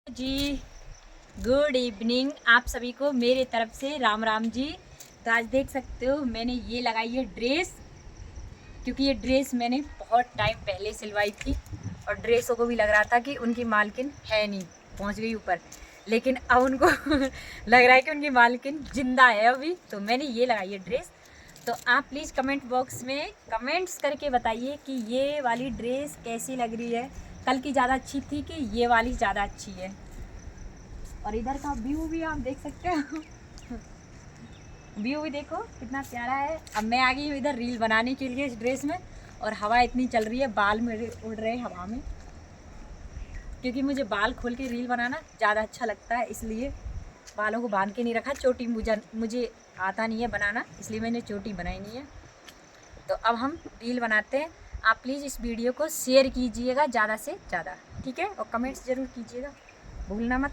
जी good evening आप सभी को मेरे तरफ से राम राम जी। तो आज देख सकते हो मैंने ये लगाई है ड्रेस, क्योंकि ये ड्रेस मैंने बहुत टाइम पहले सिलवाई थी और ड्रेसों को भी लग रहा था कि उनकी मालकिन है नहीं, पहुंच गई ऊपर, लेकिन अब उनको लग रहा है कि उनकी मालकिन जिंदा है अभी। तो मैंने ये लगाई है ड्रेस। तो आप प्लीज़ कमेंट बॉक्स में कमेंट्स करके बताइए कि ये वाली ड्रेस कैसी लग रही है, कल की ज़्यादा अच्छी थी कि ये वाली ज़्यादा अच्छी है। और इधर का व्यू भी आप देख सकते हो, व्यू भी देखो कितना प्यारा है। अब मैं आ गई हूँ इधर रील बनाने के लिए इस ड्रेस में, और हवा इतनी चल रही है, बाल मेरे उड़ रहे हैं हवा में, क्योंकि मुझे बाल खोल के रील बनाना ज़्यादा अच्छा लगता है, इसलिए बालों को बांध के नहीं रखा। चोटी मुझे आता नहीं है बनाना, इसलिए मैंने चोटी बनाई नहीं है। तो अब हम रील बनाते हैं। आप प्लीज़ इस वीडियो को शेयर कीजिएगा ज़्यादा से ज़्यादा, ठीक है, और कमेंट्स ज़रूर कीजिएगा, भूलना मत।